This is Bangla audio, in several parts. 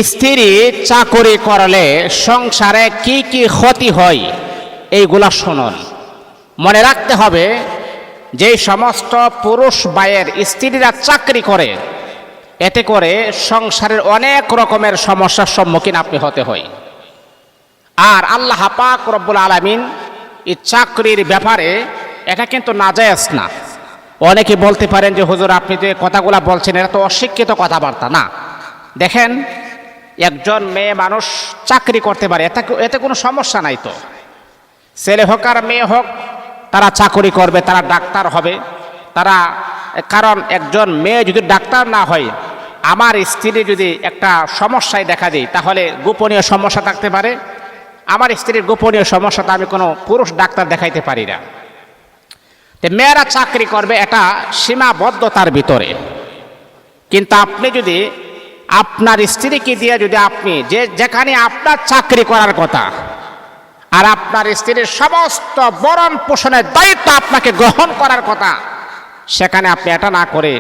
স্ত্রী চাকরি করলে সংসারে কি কি ক্ষতি হয় এইগুলা শুনুন। মনে রাখতে হবে যে সমস্ত পুরুষ ভাইয়ের স্ত্রীরা চাকরি করে এতে করে সংসারের অনেক রকমের সমস্যার সম্মুখীন আপনি হতে হয়। আর আল্লাহ পাক রব্বুল আলামিন এই চাকরির ব্যাপারে এটা কিন্তু নাজায়েজ না। অনেকে বলতে পারেন যে হুজুর আপনি যে কথাগুলো বলছেন এটা তো অশিক্ষিত কথাবার্তা। না, দেখেন একজন মেয়ে মানুষ চাকরি করতে পারে, এতে কোনো সমস্যা নাই। তো ছেলে হোক আর মেয়ে হোক তারা চাকরি করবে, তারা ডাক্তার হবে। তারা কারণ একজন মেয়ে যদি ডাক্তার না হয়, আমার স্ত্রী যদি একটা সমস্যায় দেখা দেয় তাহলে গোপনীয় সমস্যা থাকতে পারে। আমার স্ত্রীর গোপনীয় সমস্যাটা আমি কোনো পুরুষ ডাক্তার দেখাইতে পারি না। তো মেয়েরা চাকরি করবে এটা সীমাবদ্ধতার ভিতরে। কিন্তু আপনি যদি আপনার স্ত্রীকে দিয়ে যদি আপনি যেখানে আপনার চাকরি করার কথা আর আপনার স্ত্রীর সমস্ত ভরণ পোষণের দায়িত্ব আপনাকে গ্রহণ করার কথা, সেখানে আপনি এটা না করে,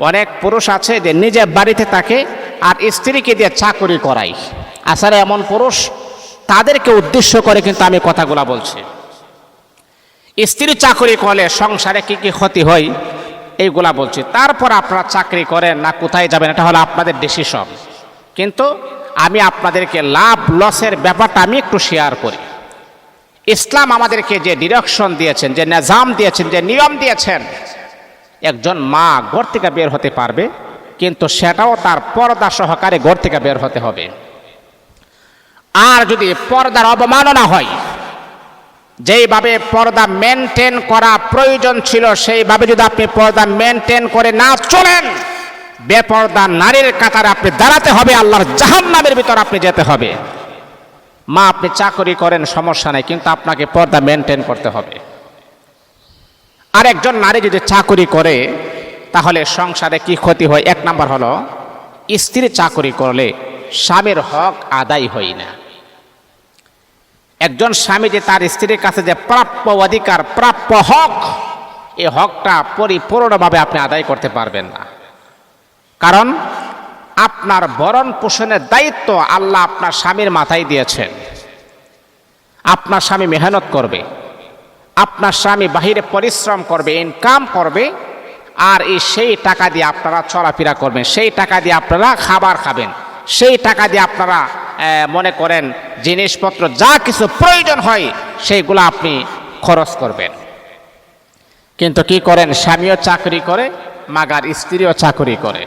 অনেক পুরুষ আছে যে নিজের বাড়িতে থাকে আর স্ত্রীকে দিয়ে চাকরি করায়। আসলে এমন পুরুষ, তাদেরকে উদ্দেশ্য করে কিন্তু আমি কথাগুলা বলছি। স্ত্রী চাকরি করলে সংসারে কি কি ক্ষতি হয় এইগুলা বলছি। তারপর আপনারা চাকরি করেন না কোথায় যাবেন এটা হলো আপনাদের ডিসিশন। কিন্তু আমি আপনাদেরকে লাভ লসের ব্যাপারটা আমি একটু শেয়ার করি। ইসলাম আমাদেরকে যে ডিরেকশন দিয়েছেন, যে নিজাম দিয়েছেন, যে নিয়ম দিয়েছেন, একজন মা ঘর থেকে বের হতে পারবে, কিন্তু সেটাও তার পর্দা সহকারে ঘর থেকে বের হতে হবে। আর যদি পর্দার অবমাননা হয়, যেইভাবে পর্দা মেনটেন করা প্রয়োজন ছিল সেইভাবে যদি আপনি পর্দা মেনটেন করে না চলেন, বেপর্দা নারীর কাতারে আপনি দাঁড়াতে হবে, আল্লাহর জাহান্নামের ভিতর আপনি যেতে হবে। মা আপনি চাকরি করেন সমস্যা নেই, কিন্তু আপনাকে পর্দা মেনটেন করতে হবে। আর একজন নারী যদি চাকরি করে তাহলে সংসারে কি ক্ষতি হয়? এক নাম্বার হলো, স্ত্রী চাকরি করলে স্বামীর হক আদায় হয় না। একজন স্বামী যে তার স্ত্রীর কাছে যে প্রাপ্য অধিকার, প্রাপ্য হক, এই হকটা পরিপূর্ণভাবে আপনি আদায় করতে পারবেন না। কারণ আপনার ভরণ পোষণের দায়িত্ব আল্লাহ আপনার স্বামীর মাথায় দিয়েছেন। আপনার স্বামী মেহনত করবে, আপনার স্বামী বাহিরে পরিশ্রম করবে, ইনকাম করবে, আর সেই টাকা দিয়ে আপনারা চলাফেরা করবেন, সেই টাকা দিয়ে আপনারা খাবার খাবেন, সেই টাকা দিয়ে আপনারা মনে করেন জিনিসপত্র যা কিছু প্রয়োজন হয় সেইগুলো আপনি খরচ করবেন। কিন্তু কি করেন? স্বামীও চাকরি করে, মাগার স্ত্রীও চাকরি করে।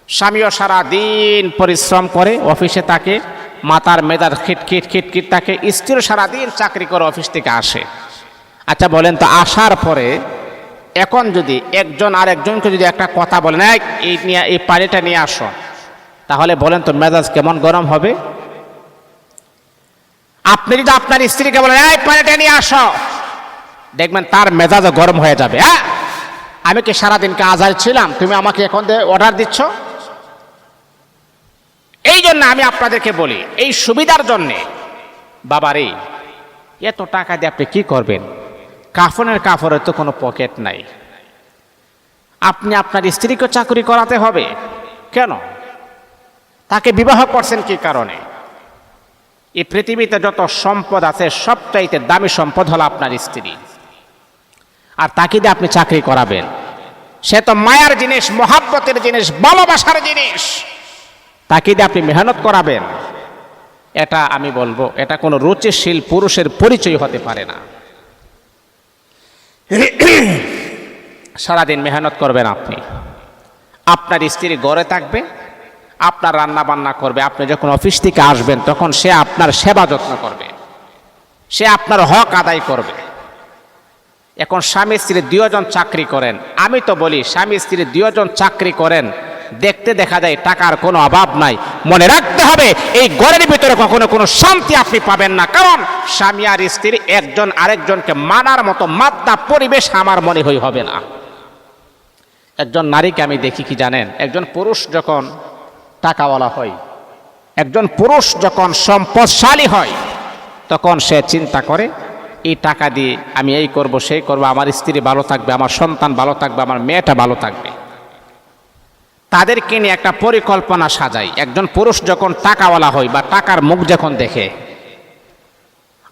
স্বামীও সারা দিন পরিশ্রম করে, অফিসে থাকে, মাথার মেজাজ খিটখিট খিটখিট থাকে। স্ত্রীও সারাদিন চাকরি করে অফিস থেকে আসে। আচ্ছা বলেন তো, আসার পরে এখন যদি একজন আরেকজনকে যদি একটা কথা বলেন, এই পানিটা নিয়ে আসো, তাহলে বলেন তো মেজাজ কেমন গরম হবে? আপনি যদি আপনার স্ত্রীকে বলেন এই পানিটা নিয়ে আসো, দেখবেন তার মেজাজও গরম হয়ে যাবে। আমি কি সারাদিনকে আজাদ ছিলাম, তুমি আমাকে এখন অর্ডার দিচ্ছ? এই জন্য আমি আপনাদেরকে বলি, এই সুবিধার জন্যে, বাবারে এত টাকা দিয়ে আপনি কি করবেন? কাফনের তো কোনো পকেট নাই। আপনি আপনার স্ত্রীকে চাকরি করাতে হবে কেন? তাকে বিবাহ করছেন কি কারণে? এই পৃথিবীতে যত সম্পদ আছে সবচাইতে দামি সম্পদ হলো আপনার স্ত্রী। আর তাকে দিয়ে আপনি চাকরি করাবেন, সে তো মায়ার জিনিস, মহাব্বতের জিনিস, ভালোবাসার জিনিস। তাকে দিয়ে আপনি মেহনত করাবেন, এটা আমি বলবো এটা কোনো রুচিশীল পুরুষের পরিচয় হতে পারে না। সারাদিন মেহনত করবেন আপনি, আপনার স্ত্রী ঘরে থাকবে, আপনার রান্না বান্না করবে, আপনি যখন অফিস থেকে আসবেন তখন সে আপনার সেবা যত্ন করবে, সে আপনার হক আদায় করবে। এখন স্বামী স্ত্রী দুজন চাকরি করেন, আমি তো বলি স্বামী স্ত্রী দুজন চাকরি করেন, দেখতে দেখা যায় টাকার কোনো অভাব নাই। মনে রাখতে হবে এই ঘরের ভিতরে কখনো কোনো শান্তি আপনি পাবেন না, কারণ স্বামী আর স্ত্রী একজন আরেকজনকে মানার মতো মাত্রা পরিবেশ আমার মনে হবে না। একজন নারীকে আমি দেখি কি জানেন, একজন পুরুষ যখন টাকাওয়ালা হয়, একজন পুরুষ যখন সম্পদশালী হয়, তখন সে চিন্তা করে এই টাকা দিয়ে আমি এই করব, সেই করব, আমার স্ত্রী ভালো থাকবে, আমার সন্তান ভালো থাকবে, আমার মেয়েটা ভালো থাকবে। তাদেরকে নিয়ে একটা পরিকল্পনা সাজাই। একজন পুরুষ যখন টাকাওয়ালা হয় বা টাকার মুখ যখন দেখে,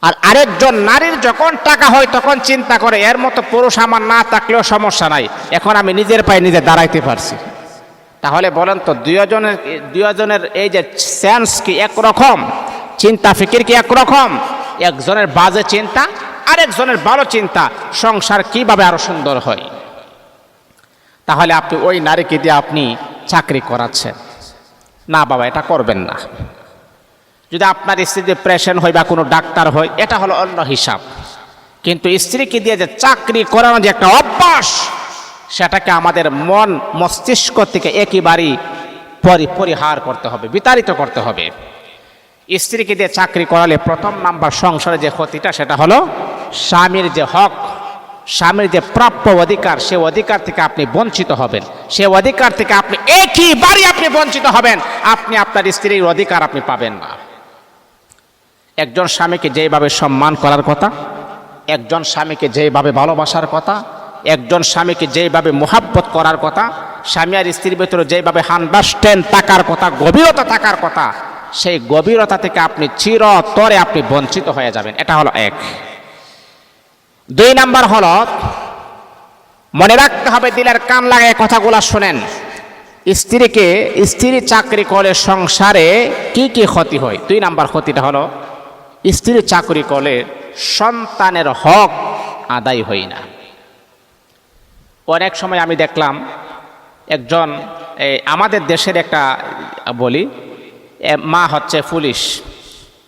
আর আরেকজন নারীর যখন টাকা হয় তখন চিন্তা করে এর মতো পুরুষ আমার না থাকলেও সমস্যা নাই, এখন আমি নিজের পায়ে নিজে দাঁড়াইতে পারছি। তাহলে বলেন তো দুজনের এই যে সেন্স কি একরকম, চিন্তা ফিকির কি একরকম? একজনের বাজে চিন্তা আরেকজনের ভালো চিন্তা, সংসার কিভাবে আরো সুন্দর হয়। তাহলে আপনি ওই নারীকে দিয়ে আপনি চাকরি করাচ্ছেন না, বাবা এটা করবেন না। যদি আপনার স্ত্রী ডিপ্রেশন হয় বা কোনো ডাক্তার হয়, এটা হলো অন্য হিসাব। কিন্তু স্ত্রীকে দিয়ে যে চাকরি করানো যে একটা অভ্যাস, সেটাকে আমাদের মন মস্তিষ্ক থেকে একেবারেই পরিহার করতে হবে, বিতাড়িত করতে হবে। স্ত্রীকে দিয়ে চাকরি করালে প্রথম নাম্বার সংসারে যে ক্ষতিটা, সেটা হলো স্বামীর যে হক, স্বামীর যে প্রাপ্য অধিকার, সে অধিকার থেকে আপনি বঞ্চিত হবেন। সে অধিকার থেকে আপনি একইবারই আপনি বঞ্চিত হবেন। আপনি আপনার স্ত্রীর অধিকার আপনি পাবেন না। একজন স্বামীকে যেভাবে সম্মান করার কথা, একজন স্বামীকে যেভাবে ভালোবাসার কথা, একজন স্বামীকে যেভাবে মোহাব্বত করার কথা, স্বামী আর স্ত্রীর ভিতরে যেভাবে আন্ডারস্ট্যান্ড থাকার কথা, গভীরতা থাকার কথা, সেই গভীরতা থেকে আপনি চিরতরে আপনি বঞ্চিত হয়ে যাবেন। এটা হলো এক। 2 নাম্বার হলো, মনে রাখতে হবে, দিলের কান লাগায় কথাগুলো শোনেন। স্ত্রী চাকরি করে সংসারে কি কি ক্ষতি হয়? 2 নাম্বার ক্ষতিটা হলো, স্ত্রী চাকরি করলে সন্তানের হক আদায় হয় না। অনেক সময় আমি দেখলাম একজন আমাদের দেশের একটা বলি, মা হচ্ছে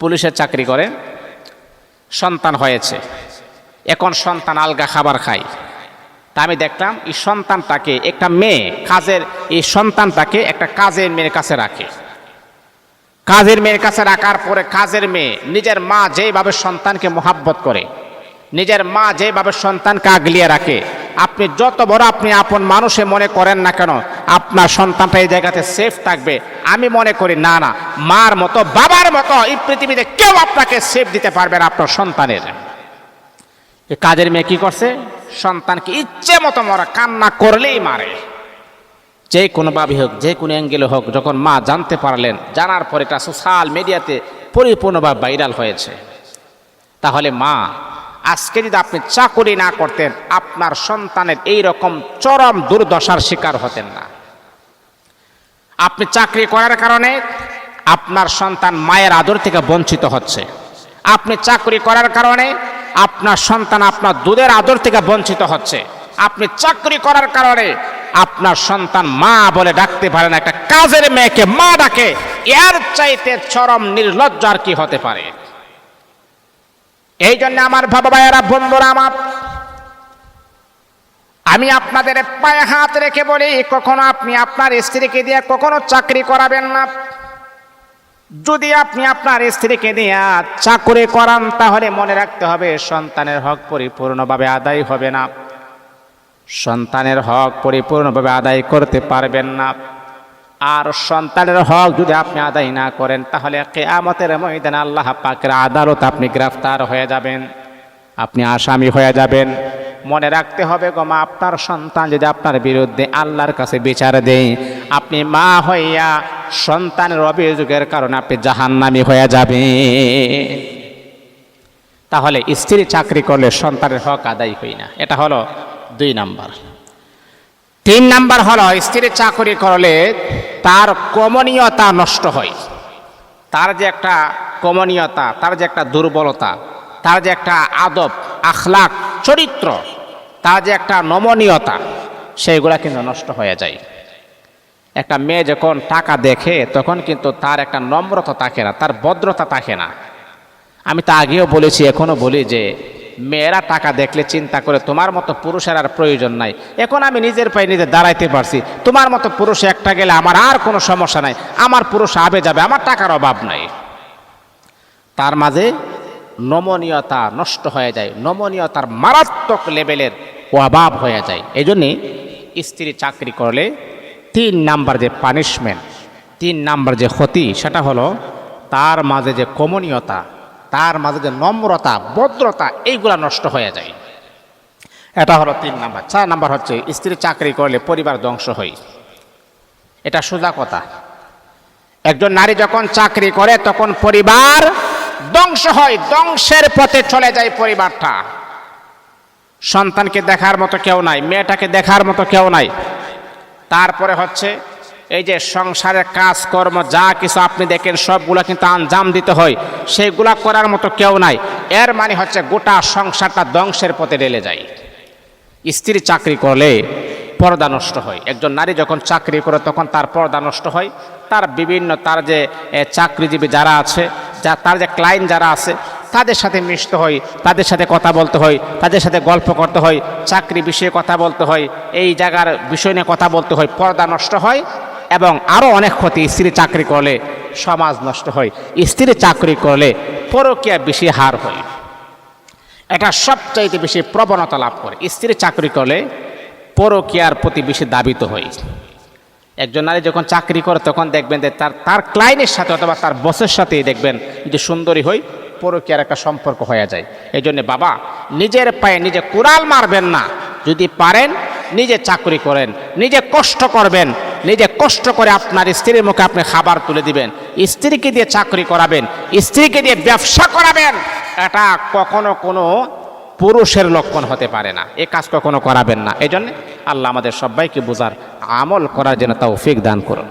পুলিশের চাকরি করে, সন্তান হয়েছে, এখন সন্তান আলগা খাবার খায়। তা আমি দেখলাম এই সন্তানটাকে একটা মেয়ে এই সন্তানটাকে একটা কাজের মেয়ের কাছে রাখে। কাজের মেয়ের কাছে রাখার পরে কাজের মেয়ে নিজের মা যেভাবে সন্তানকে মোহাব্বত করে, নিজের মা যেভাবে সন্তানকে আগলিয়ে রাখে, আপনি যত বড় আপনি আপন মানুষে মনে করেন না কেন, আপনার সন্তানটা এই জায়গাতে সেফ থাকবে আমি মনে করি না। মার মতো বাবার মতো এই পৃথিবীতে কেউ আপনাকে সেফ দিতে পারবে না আপনার সন্তানের। কাজের মেয়ে কি করছে? সন্তানকে ইচ্ছে মতো কান্না করলেই মারে, যে কোনোভাবে হোক, যে কোনো অ্যাঙ্গেলে হোক। যখন মা জানতে পারলেন, জানার পরে এটা সোশ্যাল মিডিয়াতে পরিপূর্ণভাবে ভাইরাল হয়েছে। তাহলে মা, আজকে যদি আপনি চাকরি না করতেন, আপনার সন্তানের এই রকম চরম দুর্দশার শিকার হতেন না। আপনি চাকরি করার কারণে আপনার সন্তান মায়ের আদর থেকে বঞ্চিত হচ্ছে। আপনি চাকরি করার কারণে আপনার সন্তান আপনার দুধের আদর থেকে বঞ্চিত হচ্ছে। আপনি চাকরি করার কারণে আপনার সন্তান মা বলে ডাকতে পারে না, একটা কাজের মেয়েকে মা ডাকে। এর চাইতে চরম নির্লজ্জ আর কি হতে পারে? এই জন্য আমার বাবা ভাইয়েরা, বন্ধুরা আমার, আমি আপনাদের পায়ে হাত রেখে বলি, কখনো আপনি আপনার স্ত্রীকে দিয়ে কখনো চাকরি করাবেন না। যদি আপনি আপনার স্ত্রীকে দিয়ে চাকরি করান, তাহলে মনে রাখতে হবে সন্তানের হক পরিপূর্ণভাবে আদায় হবে না। সন্তানের হক পরিপূর্ণভাবে আদায় করতে পারবেন না। আর সন্তানের হক যদি আপনি আদায় না করেন, তাহলে কিয়ামতের ময়দানে আল্লাহ পাকের আদালত আপনি গ্রেফতার হয়ে যাবেন, আপনি আসামি হয়ে যাবেন। মনে রাখতে হবে গো মা, আপনার সন্তান যদি আপনার বিরুদ্ধে আল্লাহর কাছে বিচার দেয়, আপনি মা হইয়া সন্তানের অভিযোগের কারণে আপনি জাহান্নামী হয়ে যাবেন। তাহলে স্ত্রী চাকরি করলে সন্তানের হক আদায় হয় না। এটা হলো 2 নাম্বার। 3 নাম্বার হলো, স্ত্রী চাকরি করলে তার কমনীয়তা নষ্ট হয়। তার যে একটা কমনীয়তা, তার যে একটা দুর্বলতা, তার যে একটা আদব আখলাক চরিত্র, তার যে একটা নমনীয়তা, সেইগুলা কিন্তু নষ্ট হয়ে যায়। একটা মেয়ে যখন টাকা দেখে, তখন কিন্তু তার একটা নম্রতা থাকে না, তার ভদ্রতা থাকে না। আমি তা আগেও বলেছি, এখনো বলি যে মেয়েরা টাকা দেখলে চিন্তা করে তোমার মতো পুরুষের আর প্রয়োজন নাই, এখন আমি নিজের পায়ে নিজে দাঁড়াইতে পারছি, তোমার মতো পুরুষ একটা গেলে আমার আর কোনো সমস্যা নাই, আমার পুরুষ আবে যাবে, আমার টাকার অভাব নাই। তার মাঝে নমনীয়তা নষ্ট হয়ে যায়, নমনীয়তার মারাত্মক লেভেলের অভাব হয়ে যায়। এই জন্যে স্ত্রী চাকরি করলে 3 নাম্বার যে পানিশমেন্ট, 3 নাম্বার যে ক্ষতি, সেটা হলো তার মাঝে যে কমনীয়তা, তার মাঝে যে নম্রতা ভদ্রতা, এইগুলা নষ্ট হয়ে যায়। এটা হলো 3 নাম্বার। 4 নাম্বার হচ্ছে, স্ত্রী চাকরি করলে পরিবার ধ্বংস হয়। এটা সোজা কথা। একজন নারী যখন চাকরি করে তখন পরিবার ধ্বংস হয়, ধ্বংসের পথে চলে যায় পরিবারটা। সন্তানকে দেখার মতো কেউ নাই, মেয়েটাকে দেখার মতো কেউ নাই। তারপরে হচ্ছে এই যে সংসারের কাজকর্ম যা কিছু আপনি দেখেন সবগুলো কিন্তু আঞ্জাম দিতে হয়, সেইগুলা করার মতো কেউ নাই। এর মানে হচ্ছে গোটা সংসারটা ধ্বংসের পথে ঢেলে যায়। স্ত্রী চাকরি করলে পর্দা নষ্ট হয়। একজন নারী যখন চাকরি করে তখন তার পর্দা নষ্ট হয়। তার বিভিন্ন তার যে চাকরিজীবী যারা আছে, তার যে ক্লায়েন্ট যারা আছে তাদের সাথে মিশতে হয়, তাদের সাথে কথা বলতে হয়, তাদের সাথে গল্প করতে হয়, চাকরি বিষয়ে কথা বলতে হয়, এই জায়গার বিষয় নিয়ে কথা বলতে হয়, পর্দা নষ্ট হয়। এবং আরও অনেক ক্ষতি, স্ত্রী চাকরি করলে সমাজ নষ্ট হয়, স্ত্রী চাকরি করলে পরকীয়া বেশি হার হয়, এটা সবচাইতে বেশি প্রবণতা লাভ করে। স্ত্রী চাকরি করলে পরকীয়ার প্রতি বেশি দাবিত হয়। একজন নারী যখন চাকরি করে তখন দেখবেন যে তার ক্লায়েন্টের সাথে অথবা তার বসের সাথেই দেখবেন যে সুন্দরী হয়, পরকীয়ার একটা সম্পর্ক হয়ে যায়। এই জন্য বাবা, নিজের পায়ে নিজে কুড়াল মারবেন না। যদি পারেন নিজে চাকরি করেন, নিজে কষ্ট করবেন, নিজে কষ্ট করে আপনার স্ত্রীর মুখে আপনি খাবার তুলে দিবেন, স্ত্রীকে দিয়ে চাকরি করাবেন, স্ত্রীকে দিয়ে ব্যবসা করাবেন। এটা কখনো কোনো পুরুষের লক্ষণ হতে পারে না, এ কাজ কখনো করাবেন না। এই জন্য আল্লাহ আমাদের সবাইকে বোঝার আমল করার জন্য তৌফিক দান করুন।